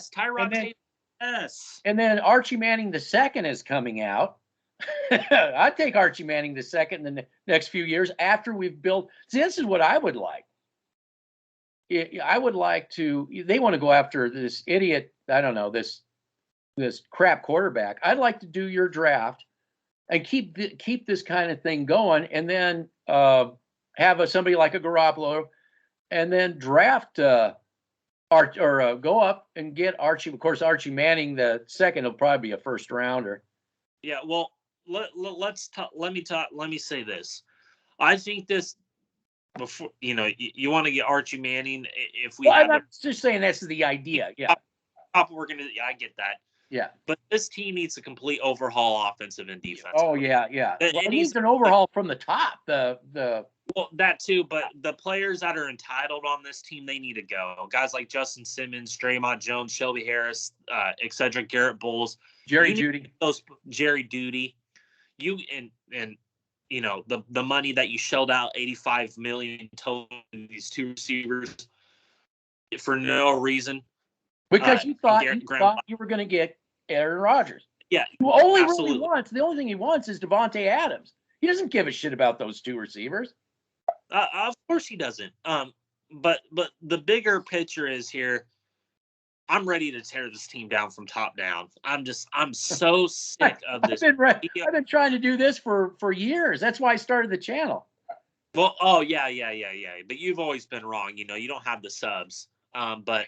Tyrod Taylor, yes. And then Archie Manning II is coming out. I'd take Archie Manning II in the next few years after we've built. See, this is what I would like. I would like to. They want to go after this idiot. I don't know, this crap quarterback. I'd like to do your draft and keep this kind of thing going, and then have somebody like a Garoppolo, and then draft go up and get Archie. Of course, Archie Manning II will probably be a first rounder. Yeah, well, let's talk. Let me say this. I think this before you want to get Archie Manning. If we, I'm not just saying this is the idea. Yeah, I get that. Yeah, but this team needs a complete overhaul, offensive and defensive. Oh yeah. It needs an overhaul from the top. Well, that too, but the players that are entitled on this team, they need to go. Guys like Justin Simmons, Draymond Jones, Shelby Harris, etc. Garrett Bowles, Jerry Jeudy, Jerry Jeudy. The money that you shelled out, $85 million total in these two receivers for no reason. Because you thought you were going to get Aaron Rodgers. Yeah, who only really wants. The only thing he wants is Devontae Adams. He doesn't give a shit about those two receivers. Of course he doesn't. But the bigger picture is here. I'm ready to tear this team down from top down. I'm so sick of this. I've been trying to do this for years. That's why I started the channel. Well, yeah. But you've always been wrong. You don't have the subs. Bunch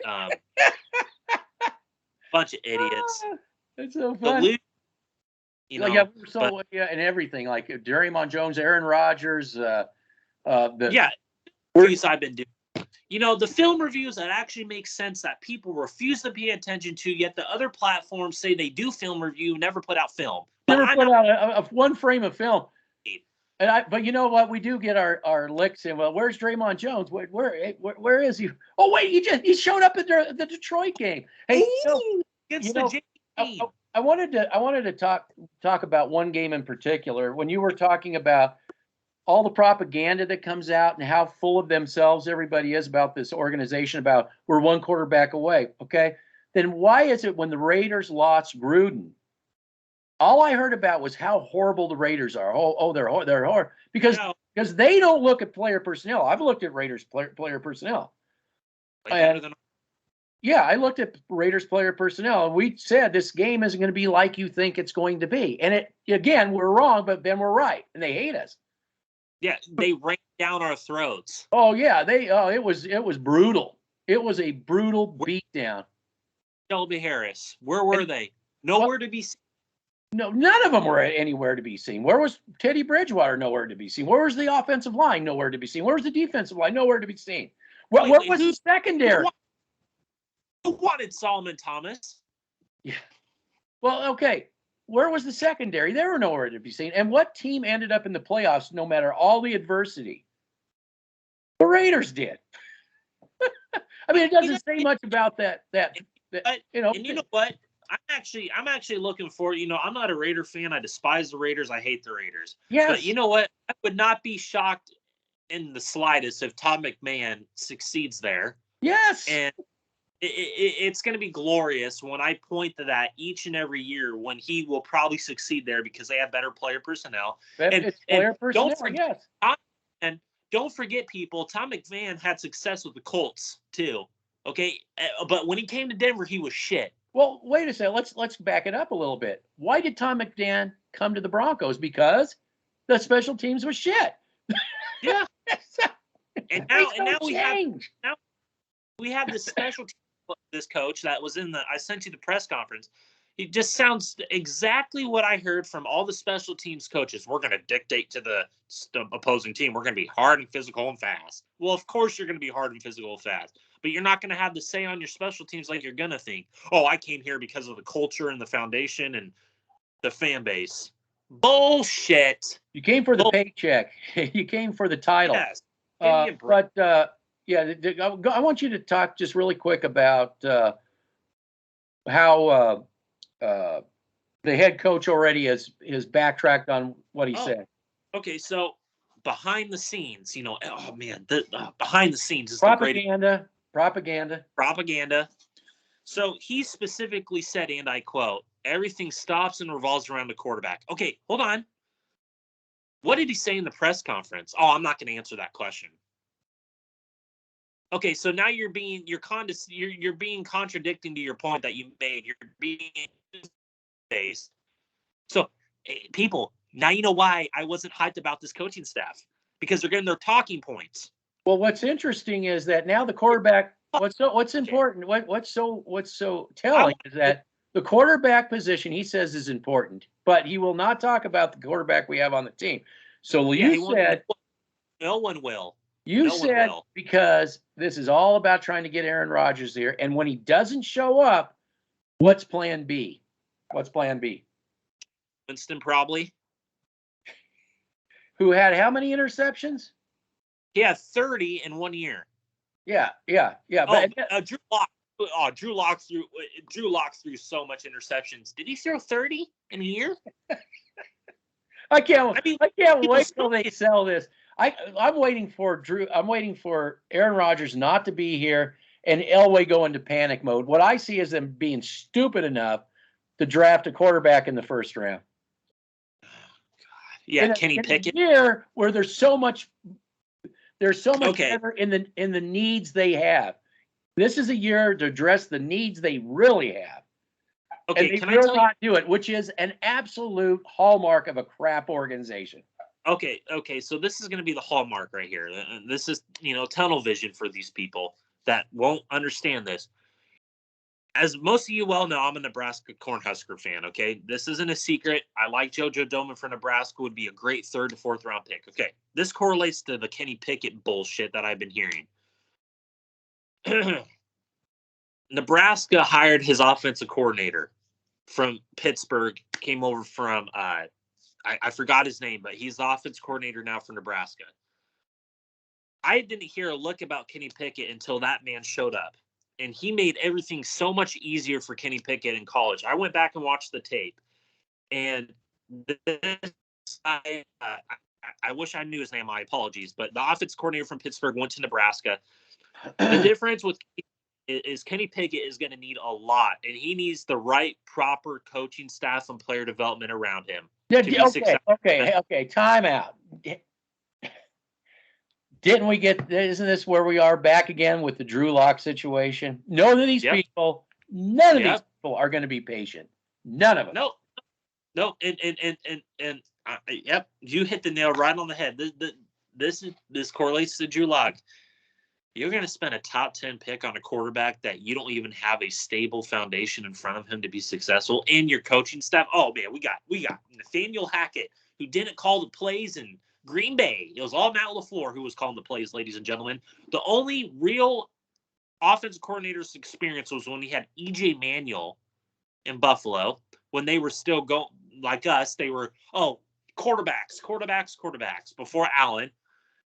of idiots. It's so fun. And everything like Draymond Jones, Aaron Rodgers. Reviews I've been doing. The film reviews that actually make sense that people refuse to pay attention to, yet the other platforms say they do film review, never put out film. Never put out a one frame of film. But you know what? We do get our licks in. Well, where's Draymond Jones? Where is he? Oh wait, he showed up at the Detroit game. Hey, I wanted to talk about one game in particular. When you were talking about all the propaganda that comes out and how full of themselves everybody is about this organization, about we're one quarterback away. Okay, then why is it when the Raiders lost Gruden, all I heard about was how horrible the Raiders are. They're horrible because they don't look at player personnel. I've looked at Raiders player personnel. I looked at Raiders player personnel, and we said this game isn't going to be like you think it's going to be. And we're wrong, but then we're right, and they hate us. Yeah, they ran down our throats. Oh yeah, it was brutal. It was a brutal beatdown. Shelby Harris, where were they? Nowhere to be seen. No, none of them were anywhere to be seen. Where was Teddy Bridgewater? Nowhere to be seen. Where was the offensive line? Nowhere to be seen. Where was the defensive line? Nowhere to be seen. Where was the secondary? Who wanted Solomon Thomas? Yeah. Well, okay. Where was the secondary? They were nowhere to be seen. And what team ended up in the playoffs no matter all the adversity? The Raiders did. I mean, it doesn't say much about that. And you know what? I'm actually looking for, I'm not a Raider fan. I despise the Raiders. I hate the Raiders. Yes. But you know what? I would not be shocked in the slightest if Todd McMahon succeeds there. Yes. And it's going to be glorious when I point to that each and every year when he will probably succeed there because they have better player personnel. It's player personnel, yes. And don't forget, people, Tom McVay had success with the Colts too. Okay, but when he came to Denver, he was shit. Well, wait a second. Let's back it up a little bit. Why did Tom McVay come to the Broncos? Because the special teams was shit. Yeah. And now we have this special team, this coach that was I sent you the press conference. He just sounds exactly what I heard from all the special teams coaches. We're going to dictate to the opposing team. We're going to be hard and physical and fast. Well, of course you're going to be hard and physical and fast, but you're not going to have the say on your special teams like you're going to think, oh, I came here because of the culture and the foundation and the fan base. Bullshit. You came for the paycheck. You came for the title. Yes. I want you to talk just really quick about how the head coach already has backtracked on what he said. Okay, so behind the scenes, oh man, behind the scenes is propaganda. So he specifically said, and I quote, "Everything stops and revolves around the quarterback." Okay, hold on. What did he say in the press conference? Oh, I'm not going to answer that question. Okay, so now you're being contradicting to your point that you made. You're being based. So, people, now you know why I wasn't hyped about this coaching staff, because they're getting their talking points. Well, what's interesting is that now the quarterback. What's important? What's so telling is that the quarterback position, he says, is important, but he will not talk about the quarterback we have on the team. So you said no one will. You said because this is all about trying to get Aaron Rodgers here, and when he doesn't show up, what's plan B? What's plan B? Winston probably. Who had how many interceptions? He had 30 in 1 year. Yeah. But Drew Lock threw so much interceptions. Did he throw 30 in a year? I can't wait till they sell this. I'm waiting for Aaron Rodgers not to be here and Elway go into panic mode. What I see is them being stupid enough to draft a quarterback in the first round. Yeah, Kenny Pickett. Here where there's so much better in the needs they have. This is a year to address the needs they really have. Okay, and they will not do it, which is an absolute hallmark of a crap organization. Okay, so this is going to be the hallmark right here. This is, tunnel vision for these people that won't understand this. As most of you well know, I'm a Nebraska Cornhusker fan, okay? This isn't a secret. I like JoJo Domann for Nebraska, would be a great 3rd to 4th round pick. Okay, this correlates to the Kenny Pickett bullshit that I've been hearing. Nebraska hired his offensive coordinator from Pittsburgh, came over from I forgot his name, but he's the offense coordinator now for Nebraska. I didn't hear a look about Kenny Pickett until that man showed up. And he made everything so much easier for Kenny Pickett in college. I went back and watched the tape. And I wish I knew his name. My apologies. But the offense coordinator from Pittsburgh went to Nebraska. The difference with is Kenny Pickett is going to need a lot. And he needs the right, proper coaching staff and player development around him. Okay. Time out. Isn't this where we are back again with the Drew Lock situation? None of these people are going to be patient. None of them. No. And yep, you hit the nail right on the head. This correlates to Drew Lock. You're going to spend a top 10 pick on a quarterback that you don't even have a stable foundation in front of him to be successful in your coaching staff. Oh man, we got Nathaniel Hackett, who didn't call the plays in Green Bay. It was all Matt LaFleur who was calling the plays, ladies and gentlemen. The only real offensive coordinator's experience was when he had E.J. Manuel in Buffalo, when they were still going like us. They were, quarterbacks before Allen.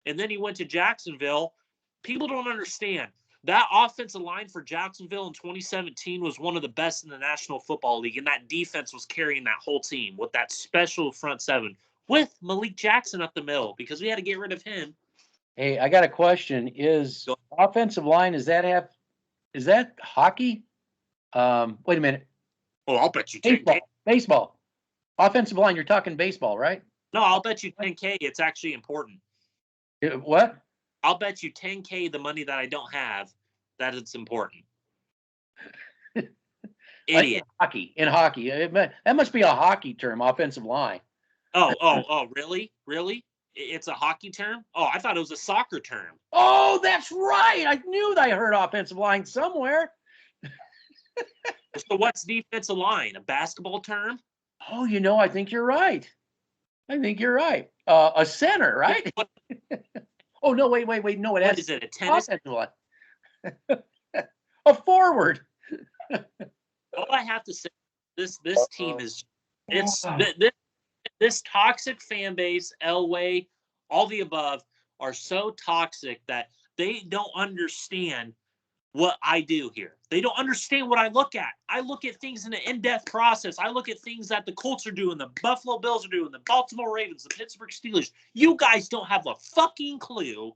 And then he went to Jacksonville. People don't understand. That offensive line for Jacksonville in 2017 was one of the best in the National Football League, and that defense was carrying that whole team with that special front seven with Malik Jackson up the middle because we had to get rid of him. Hey, I got a question. Is offensive line, does that have Is that hockey? Wait a minute. Oh, I'll bet you 10K. Baseball. Baseball. Offensive line. You're talking baseball, right? No, I'll bet you 10K. It's actually important. What? I'll bet you 10K the money that I don't have, that it's important. Idiot. In hockey. That must be a hockey term, offensive line. Oh, really? Really? It's a hockey term? Oh, I thought it was a soccer term. Oh, that's right. I knew that I heard offensive line somewhere. So what's defensive line? A basketball term? Oh, I think you're right. A center, right? Oh, no, wait. No, what is it, a tennis? Offensive line. A forward. All I have to say, this team is this toxic fan base, Elway, all the above, are so toxic that they don't understand what I do here. They don't understand what I look at. I look at things in an in-depth process. I look at things that the Colts are doing, the Buffalo Bills are doing, the Baltimore Ravens, the Pittsburgh Steelers. You guys don't have a fucking clue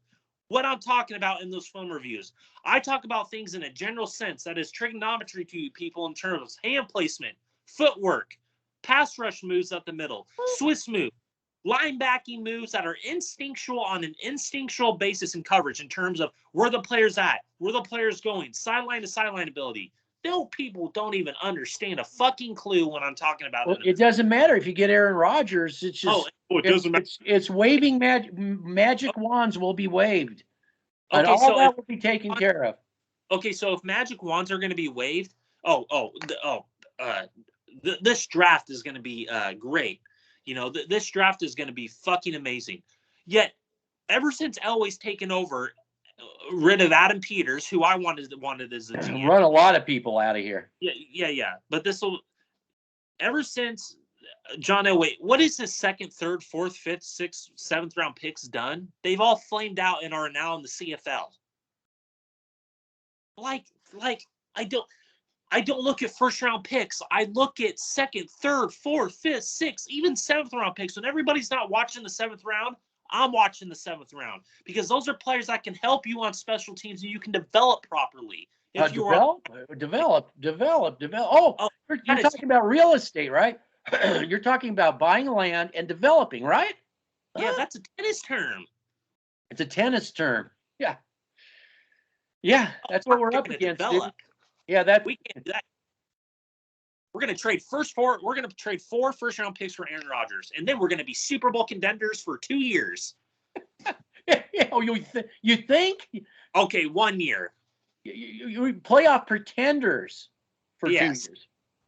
what I'm talking about in those film reviews. I talk about things in a general sense, that is trigonometry to you people, in terms of hand placement, footwork, pass rush moves up the middle, Swiss move, linebacking moves that are instinctual on an instinctual basis in coverage, in terms of where the player's at, where the player's going, sideline to sideline ability. No, people don't even understand a fucking clue what I'm talking about. Well, it doesn't matter if you get Aaron Rodgers. It's just it doesn't matter. It's waving magic wands will be waved, and Okay, so that will be taken care of. Okay, so if magic wands are going to be waved, this draft is going to be great. This draft is going to be fucking amazing. Yet, ever since Elway's taken over, rid of Adam Peters, who I wanted as a GM. Run a lot of people out of here. Yeah. But ever since John Elway, what is his second, third, fourth, fifth, sixth, seventh round picks done? They've all flamed out and are now in the CFL. Like I don't look at first round picks. I look at second, third, fourth, fifth, sixth, even seventh round picks. When everybody's not watching the seventh round, I'm watching the seventh round, because those are players that can help you on special teams and you can develop properly. Develop. Oh, you're talking about real estate, right? You're talking about buying land and developing, right? Yeah, that's a tennis term. It's a tennis term. Yeah. Yeah, that's what we're up against. Yeah, we can't do that. We're going to trade We're going to trade 4 first-round picks for Aaron Rodgers, and then we're going to be Super Bowl contenders for 2 years. You think? Okay, 1 year. You playoff pretenders for 2 years.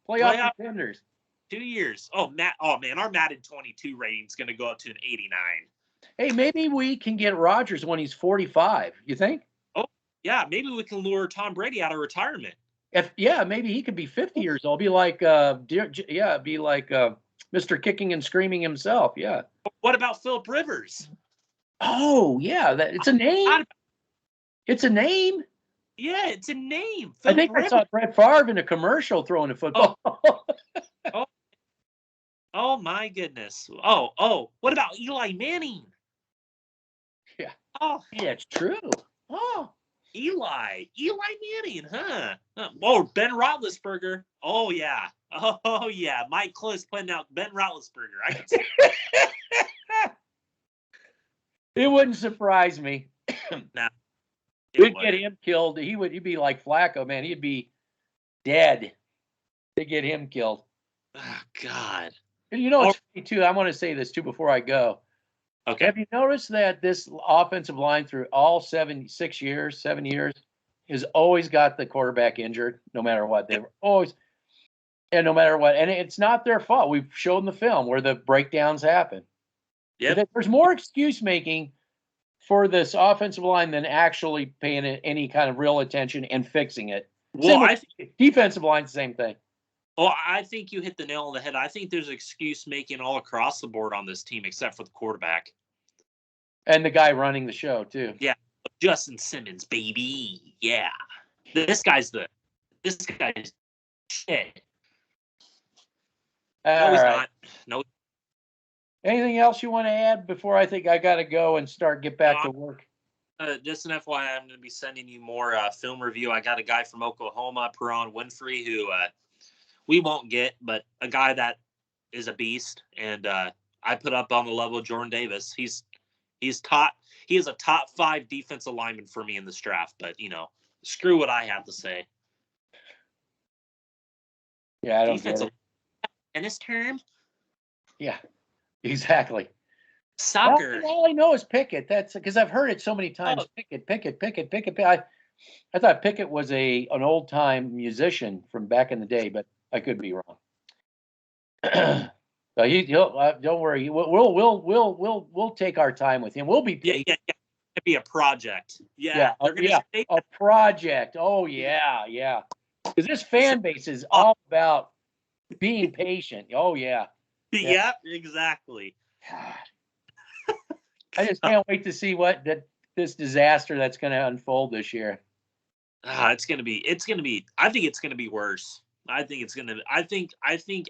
Playoff pretenders. 2 years. Oh man, our Madden 22 rating is going to go up to an 89. Hey, maybe we can get Rodgers when he's 45. You think? Oh yeah, maybe we can lure Tom Brady out of retirement. Maybe he could be 50 years old. Be like Mr. Kicking and Screaming himself. Yeah. What about Philip Rivers? Oh yeah, it's a name. It's a name. Yeah, it's a name. I think I saw Brett Favre in a commercial throwing a football. Oh my goodness. Oh, what about Eli Manning? Yeah. Oh, yeah, it's true. Oh, Eli Manning, huh? Oh, Ben Roethlisberger. Oh yeah. Oh yeah. Mike Close putting out Ben Roethlisberger. I can see. It wouldn't surprise me. No. We'd get him killed. He'd be like Flacco, man. He'd be dead to get him killed. Oh God. And it's funny too. I want to say this too before I go. Okay. Have you noticed that this offensive line through all 7 years has always got the quarterback injured, no matter what? They were always, and no matter what, and it's not their fault. We've shown the film where the breakdowns happen. Yeah. There's more excuse making for this offensive line than actually paying it any kind of real attention and fixing it. Well, defensive line, same thing. Well, I think you hit the nail on the head. I think there's excuse making all across the board on this team, except for the quarterback. And the guy running the show, too. Yeah. Justin Simmons, baby. Yeah. This guy's shit. No, he's not. No. Anything else you want to add before I think I got to go and get back to work? just an FYI, I'm going to be sending you more film review. I got a guy from Oklahoma, Perron Winfrey, who we won't get, but a guy that is a beast. And I put up on the level of Jordan Davis. He is a top 5 defensive lineman for me in this draft. But screw what I have to say. Yeah, I don't get it. In this term. Yeah, exactly. Soccer. All I know is Pickett. That's because I've heard it so many times. Pickett. I thought Pickett was an old time musician from back in the day, but I could be wrong. So he'll don't worry. We'll take our time with him. We'll be patient. Yeah. It'd be a project. A project. Oh yeah. Because this fan base is all about being patient. Oh yeah. Yeah, exactly. God. I just can't wait to see this disaster that's going to unfold this year. It's gonna be. I think it's gonna be worse. I think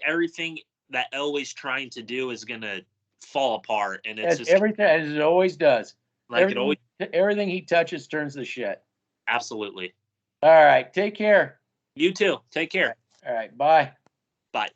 everything that Elway's trying to do is gonna fall apart, and it's just everything as it always does. Like everything he touches turns to shit. Absolutely. All right, take care. You too. Take care. All right, bye. Bye.